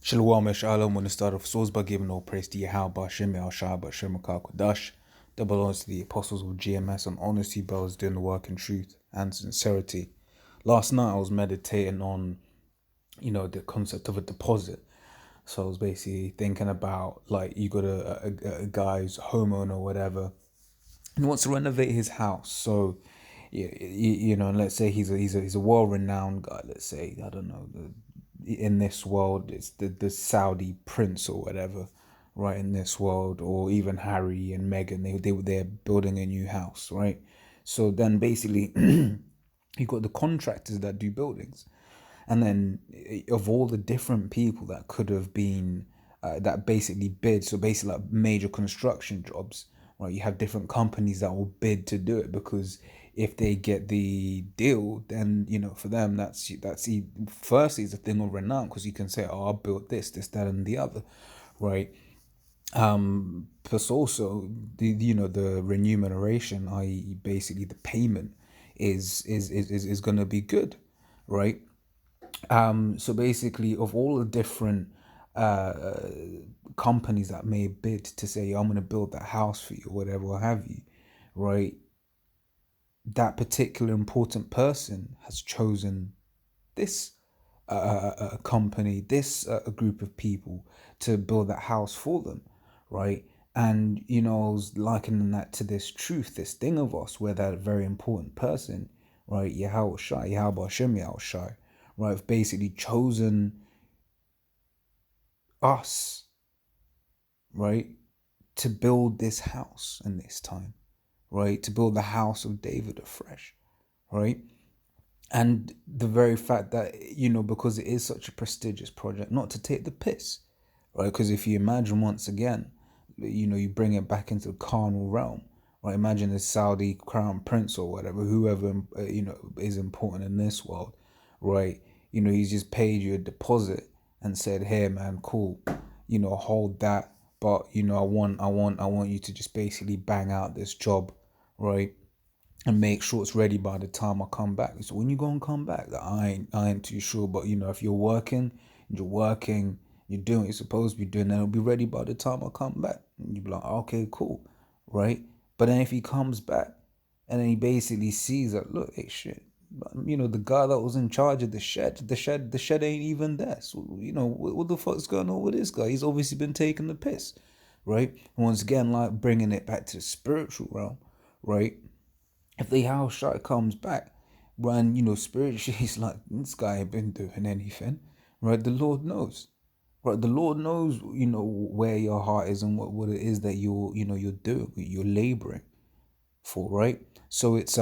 Shalom, Shalom. Want to start off source by giving all praise to Yahweh, Shem Shah, Shem Kodash, that belongs to the apostles of GMS and honesty bells doing the work in truth and sincerity. Last night I was meditating on, the concept of a deposit. So I was basically thinking about like you got a guy's homeowner or whatever, and he wants to renovate his house. So, and let's say he's a well-renowned guy. Let's say I don't know in this world it's the Saudi prince or whatever, right? In this world, or even Harry and Meghan, they're building a new house, right? So then basically, you got the contractors that do buildings, and then of all the different people that could have been that basically bid, so basically like major construction jobs, right? You have different companies that will bid to do it because if they get the deal, then for them firstly it's a thing of renown because you can say, oh, I built this, that, and the other, right? Plus also the remuneration, i.e., basically the payment, is gonna be good, right? So basically, of all the different companies that may bid to say, I'm going to build that house for you, or whatever, what have you, right? That particular important person has chosen this company, this group of people to build that house for them, right? And I was likening that to this truth, this thing of us, where that very important person, right, Yahweh Shai, Yahweh Hashem Yahweh Shai, right, have basically chosen us, right, to build this house in this time, right, to build the house of David afresh, right? And the very fact that, because it is such a prestigious project, not to take the piss, right? Because if you imagine once again, you bring it back into the carnal realm, right? Imagine the Saudi crown prince or whatever, whoever, is important in this world, right? He's just paid you a deposit and said, hey, man, cool, hold that. But, I want you to just basically bang out this job, right? And make sure it's ready by the time I come back. So when you gonna come back? I ain't too sure, but if you're doing what you're supposed to be doing, then it'll be ready by the time I come back. And you be like, okay, cool, right? But then if he comes back and then he basically sees that, look, hey, shit, the guy that was in charge of the shed ain't even there. So what the fuck's going on with this guy? He's obviously been taking the piss, right? And once again, like bringing it back to the spiritual realm, right? If the house shot comes back, when spiritually, he's like, this guy ain't been doing anything, right? The Lord knows, right? The Lord knows, where your heart is and what it is that you're doing, you're laboring for, right? So it's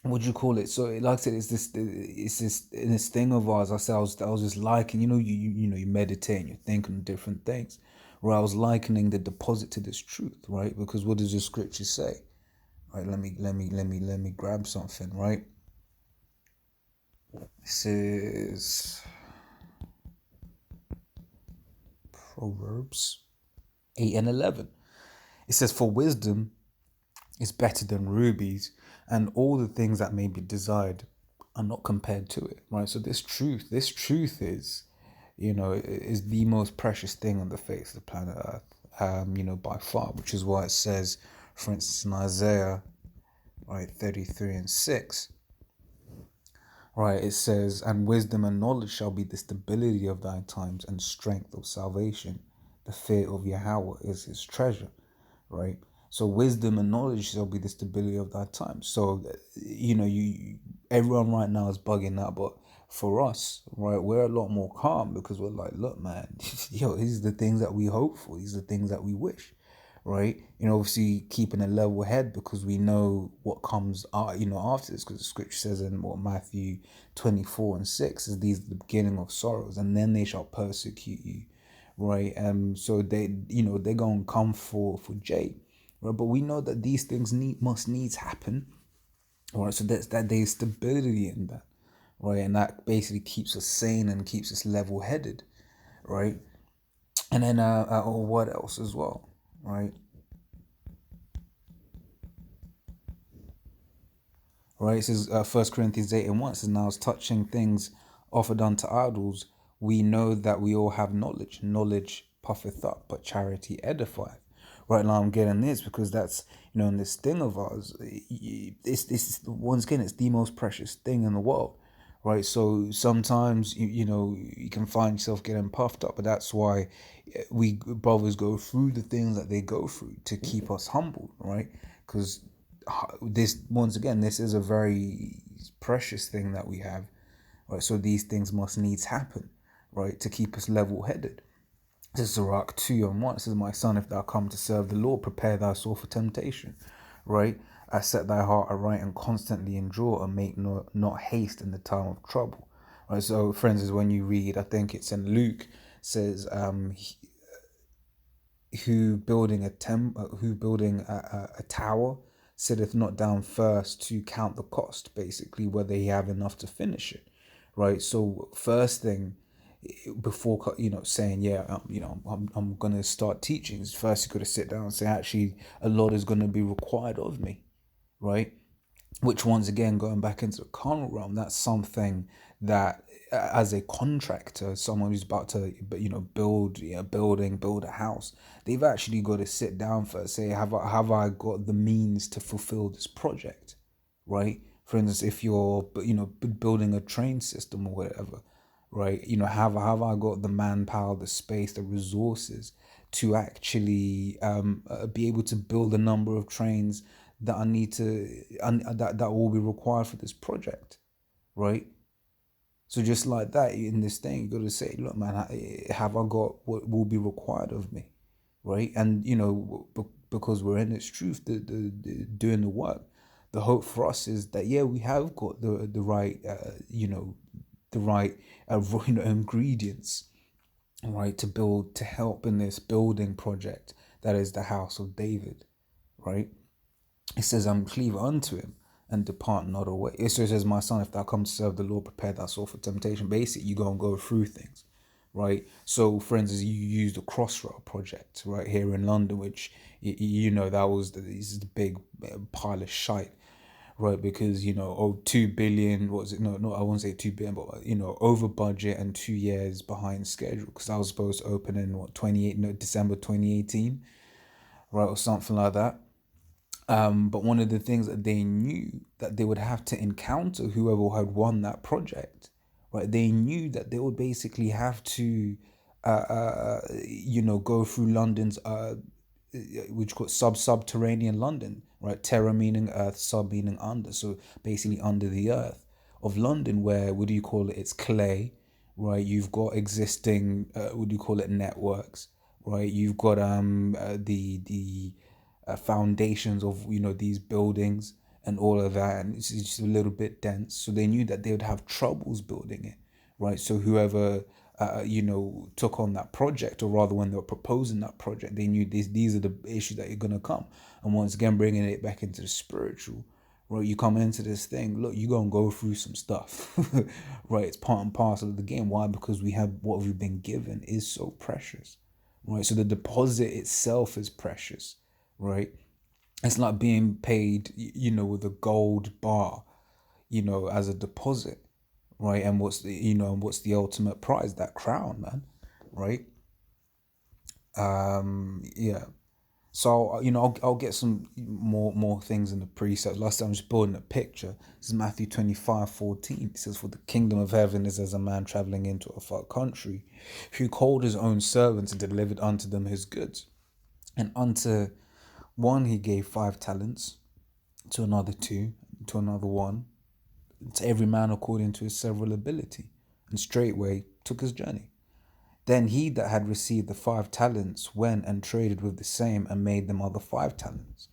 what do you call it? So like I said, it's this thing of ours. I was just liking, you meditate and you're thinking of different things. Where I was likening the deposit to this truth, right? Because what does the scripture say? Right, let me grab something, right? This is Proverbs 8 and 11. It says, for wisdom is better than rubies, and all the things that may be desired are not compared to it, right? So this truth is the most precious thing on the face of the planet Earth, by far, which is why it says, for instance, in Isaiah, right, 33 and 6, right, it says, and wisdom and knowledge shall be the stability of thy times and strength of salvation. The fear of Yahweh is his treasure, right? So wisdom and knowledge shall be the stability of thy times. So, everyone right now is bugging out, but for us, right, we're a lot more calm because we're like, look, man, these are the things that we hope for. These are the things that we wish, right? Obviously keeping a level head because we know what comes out, after this, because the scripture says in Matthew 24 and 6 is these are the beginning of sorrows, and then they shall persecute you, right? So they're gonna come for Jay, right? But we know that these things must needs happen, right? So that there's stability in that, right? And that basically keeps us sane and keeps us level headed, right? And then what else as well, right? Right, it says 1 Corinthians 8 and 1 says, now as touching things offered unto idols, we know that we all have knowledge. Knowledge puffeth up, but charity edifieth. Right now, I'm getting this because that's, in this thing of ours. It's once again, it's the most precious thing in the world, right? So sometimes you can find yourself getting puffed up, but that's why we brothers go through the things that they go through to keep us humble, right? Because this, once again, this is a very precious thing that we have, right? So these things must needs happen, right, to keep us level-headed. This is Sirach 2:1. It says, "My son, if thou come to serve the Lord, prepare thy soul for temptation." Right? "I set thy heart aright and constantly endure, and make not haste in the time of trouble." Right? So, friends, is when you read, I think it's in Luke, says, who building a tower sitteth not down first to count the cost, basically, whether he have enough to finish it, right? So first thing, before saying, yeah, I'm gonna start teaching, first you got to sit down and say, actually, a lot is going to be required of me, right? Which, once again, going back into the carnal realm, that's something that, as a contractor, someone who's about to build a building, build a house, they've actually got to sit down first, say, have I got the means to fulfill this project, right? For instance, if you're building a train system or whatever, right? Have I got the manpower, the space, the resources to actually be able to build a number of trains that I need to, that will be required for this project, right? So just like that, in this thing, you got to say, look, man, have I got what will be required of me, right? And because we're in its truth, doing the work, the hope for us is that, yeah, we have got the right, the right, ingredients, right, to help in this building project that is the house of David, right? It says, cleave unto him and depart not away. It says, "My son, if thou come to serve the Lord, prepare thy soul for temptation." Basically, you're going to go through things, right? So, for instance, you use the Crossrail project right here in London, which, that was this is the big pile of shite, right? Because, 2 billion, what was it? No, I won't say 2 billion, but, over budget and 2 years behind schedule, because I was supposed to open in, December 2018, right? Or something like that. But one of the things that they knew that they would have to encounter, whoever had won that project, right? They knew that they would basically have to, go through London's, which called subterranean London, right? Terra meaning earth, sub meaning under. So basically under the earth of London, where, what do you call it? It's clay, right? You've got existing, what do you call it? Networks, right? You've got the foundations of these buildings and all of that, and it's just a little bit dense. So they knew that they would have troubles building it, right? So whoever took on that project, or rather when they were proposing that project, they knew these are the issues that are gonna come. And once again, bringing it back into the spiritual, right? You come into this thing, look, you're gonna go through some stuff, right? It's part and parcel of the game. Why? Because we have what we've been given is so precious, right? So the deposit itself is precious, right? It's like being paid, with a gold bar, as a deposit, right? And what's the ultimate prize? That crown, man, right? Yeah. So I'll get some more things in the precepts. Last time I'm just building a picture. This is Matthew 25:14. It says, "For the kingdom of heaven is as a man traveling into a far country, who called his own servants and delivered unto them his goods. And unto one he gave 5 talents, to another 2, to another 1, to every man according to his several ability, and straightway took his journey. Then he that had received the 5 talents went and traded with the same, and made them other 5 talents.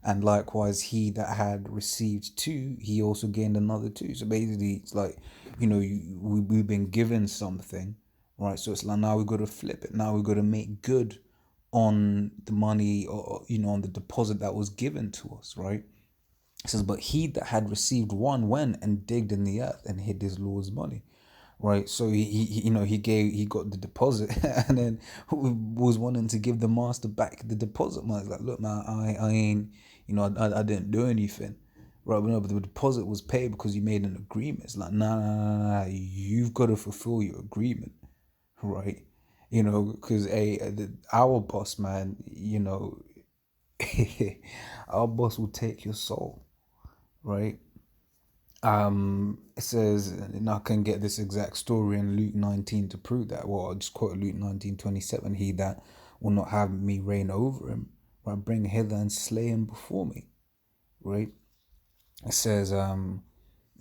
And likewise he that had received 2, he also gained another 2." So basically, it's like, we've been given something, right? So it's like, now we've got to flip it. Now we've got to make good on the money, or on the deposit that was given to us, right? It says, "But he that had received 1 went and digged in the earth and hid his Lord's money." Right? So he got the deposit, and then was wanting to give the master back the deposit money. It's like, look, man, I ain't, I didn't do anything, right? But no, but the deposit was paid because you made an agreement. It's like, nah, you've got to fulfill your agreement, right? You know, because our boss, man, our boss will take your soul, right? It says, and I can get this exact story in Luke 19 to prove that. Well, I'll just quote Luke 19:27. He that will not have me reign over him, right, bring hither and slay him before me, right? It says, and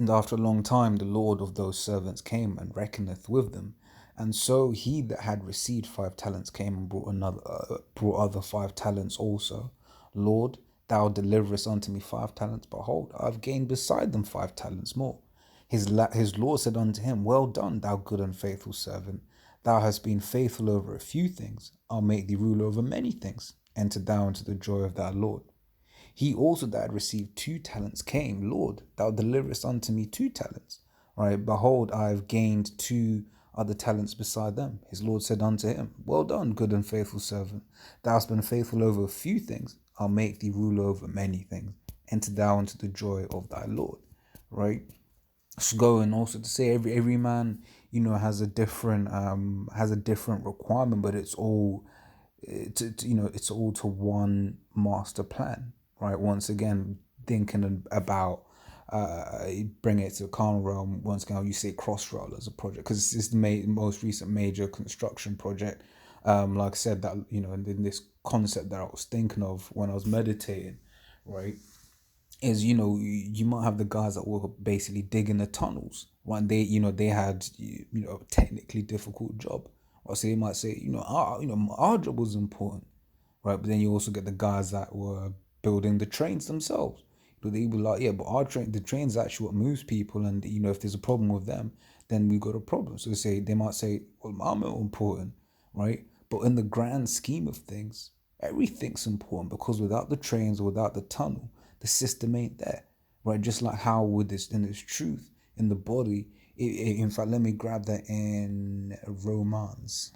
after a long time, the Lord of those servants came and reckoneth with them. And so he that had received 5 talents came and brought other 5 talents also. Lord, thou deliverest unto me 5 talents. Behold, I have gained beside them 5 talents more. His Lord said unto him, Well done, thou good and faithful servant. Thou hast been faithful over a few things. I'll make thee ruler over many things. Enter thou into the joy of thy Lord. He also that had received 2 talents came, Lord, thou deliverest unto me 2 talents. Right, behold, I have gained 2 other talents beside them. His Lord said unto him, Well done, good and faithful servant. Thou hast been faithful over a few things. I'll make thee ruler over many things. Enter thou into the joy of thy Lord. Right? It's going also to say every man, has a different requirement, but it's all it's all to one master plan, right? Once again, thinking about bring it to the carnal realm. Once again, you say Crossrail as a project because it's the most recent major construction project. Like I said, that in this concept that I was thinking of when I was meditating, right? Is you might have the guys that were basically digging the tunnels, right? They had a technically difficult job, or so they might say our job was important, right? But then you also get the guys that were building the trains themselves. They be like, yeah, but the train's actually what moves people, and if there's a problem with them, then we got a problem. So they might say, well, I'm more important, right? But in the grand scheme of things, everything's important because without the trains or without the tunnel, the system ain't there, right? Just like how with this truth in the body. In fact, let me grab that in Romans.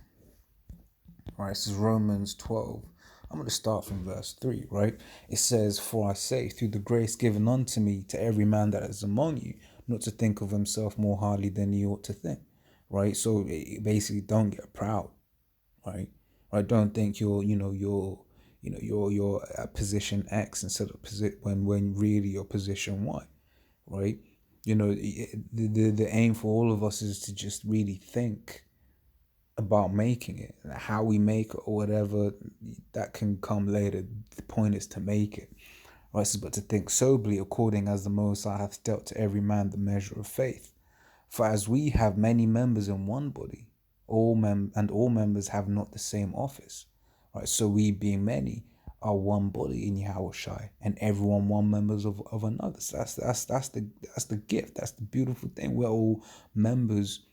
Right, this is Romans 12. I'm going to start from verse 3, right? It says, For I say, through the grace given unto me, to every man that is among you, not to think of himself more highly than he ought to think, right? So basically, don't get proud, right? Right? Don't think you're at position X instead of position when really you're position Y, right? The aim for all of us is to just really think about making it. How we make it or whatever, that can come later. The point is to make it. Right, so, but to think soberly according as the Most High hath dealt to every man the measure of faith. For as we have many members in one body, all members have not the same office. Right, so we being many are one body in Yahushai, and everyone one members of another. So that's the gift. That's the beautiful thing. We're all members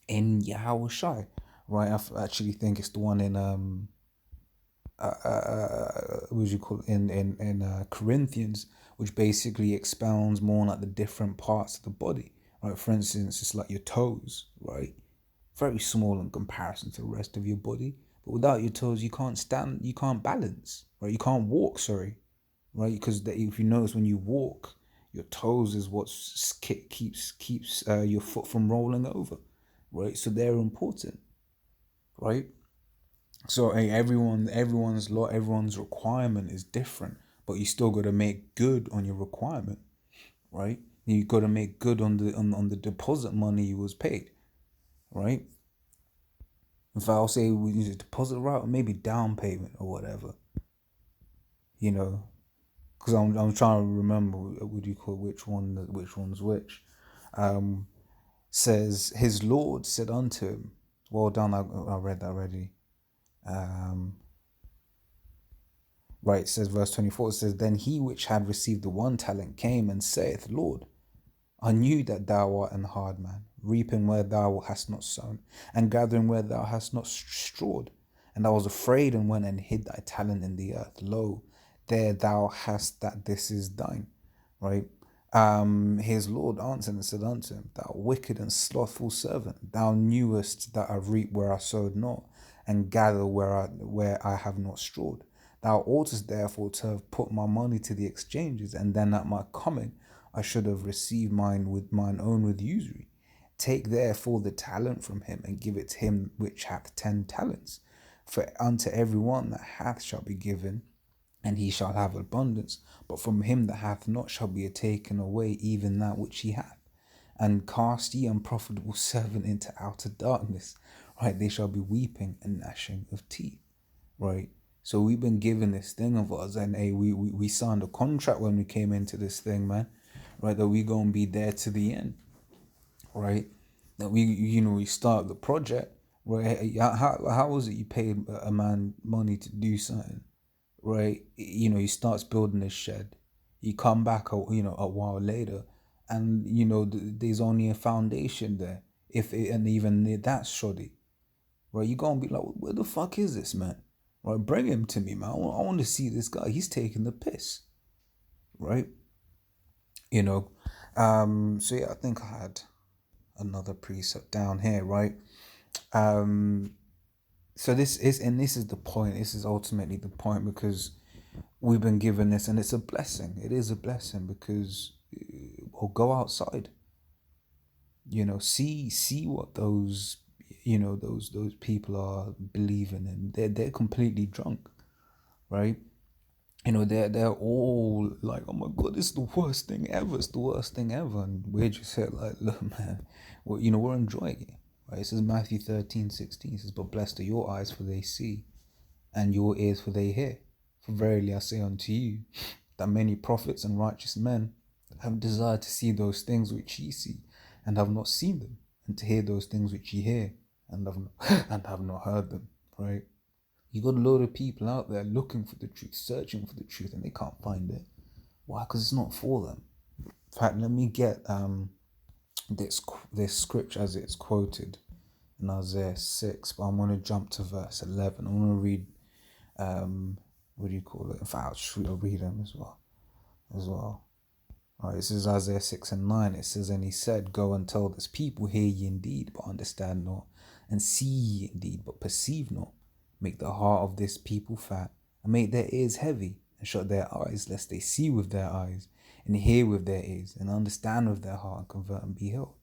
in Yahushai, right? I actually think it's the one in what do you call it? in Corinthians, which basically expounds more on like the different parts of the body, right? For instance, it's like your toes, right? Very small in comparison to the rest of your body, but without your toes, you can't stand, you can't balance, right? You can't walk, sorry, right? Because if you notice when you walk, your toes is what keeps your foot from rolling over, right? So they're important, right? So hey, everyone's requirement is different, but you still got to make good on your requirement, right? You got to make good on the deposit money you was paid, right? If I'll say we use a deposit right, or maybe down payment or whatever, you know, because I'm trying to remember what do you call which one's which. Um, says his Lord said unto him, "Well done." I read that already. Um, Right, it says verse 24, it says, Then he which had received the 1 talent came and saith, Lord, I knew that thou art an hard man, reaping where thou hast not sown, and gathering where thou hast not strawed. And I was afraid and went and hid thy talent in the earth. Lo, there thou hast that this is thine. Right? His Lord answered and said unto him, Thou wicked and slothful servant, thou knewest that I reap where I sowed not, and gather where I have not strawed. Thou oughtest therefore to have put my money to the exchanges, and then at my coming I should have received mine own with usury. Take therefore the talent from him, and give it to him which hath 10 talents. For unto every one that hath shall be given, and he shall have abundance. But from him that hath not shall be taken away even that which he hath. And cast ye unprofitable servant into outer darkness. Right, they shall be weeping and gnashing of teeth. Right. So we've been given this thing of us, and hey, we signed a contract when we came into this thing, man. Right, that we gonna be there to the end. Right, that we start the project. Right, how was it you paid a man money to do something? Right, he starts building his shed. You come back, a while later, and there's only a foundation there. And even that's shoddy. Right, you gonna be like, where the fuck is this man? Right, bring him to me, man. I want to see this guy. He's taking the piss. Right, so yeah, I think I had another precept down here, right? So this is the point. This is ultimately the point, because we've been given this, and it's a blessing. It is a blessing, because we'll go outside. See what those those people are believing in. They're completely drunk, right? They're all like, oh my god, this is the worst thing ever. It's the worst thing ever, and we're just here like, look, man, we're enjoying it, right? It says Matthew 13:16. It says, but blessed are your eyes, for they see, and your ears, for they hear. For verily I say unto you, that many prophets and righteous men have desired to see those things which ye see, and have not seen them, and to hear those things which ye hear, and have not heard them. Right? You got a load of people out there looking for the truth, searching for the truth, and they can't find it. Why? Because it's not for them. In fact, let me get this scripture as it's quoted in Isaiah 6, but I'm going to jump to verse 11. I'm going to read, what do you call it? In fact, I'll read them as well. All right, this is Isaiah 6:9. It says, and he said, go and tell this people, hear ye indeed, but understand not, and see ye indeed, but perceive not. Make the heart of this people fat, and make their ears heavy, and shut their eyes, lest they see with their eyes, and hear with their ears, and understand with their heart, and convert and be healed.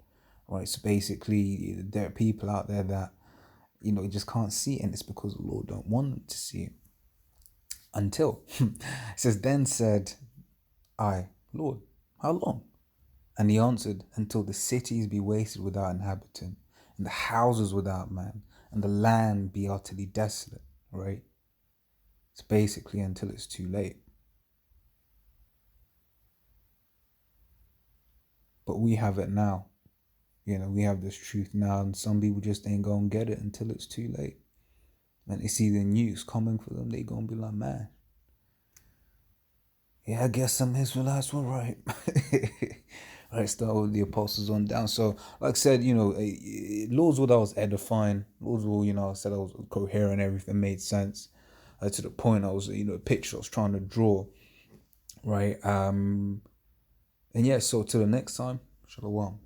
Right, so basically, there are people out there that, just can't see it, and it's because the Lord don't want them to see it. Until, it says, then said I, Lord, how long? And he answered, until the cities be wasted without inhabitant, and the houses without man, and the land be utterly desolate. Right? It's basically until it's too late. But we have it now. We have this truth now, and some people just ain't gonna get it until it's too late. When they see the news coming for them, they gonna be like, man, yeah, I guess some Israelites were right. Right, start with the apostles on down. So, like I said, Lord's Will, that was edifying. Lord's Will, I said I was coherent, everything made sense. To the point I was, a picture I was trying to draw. Right. And yeah, so till the next time, Shalom.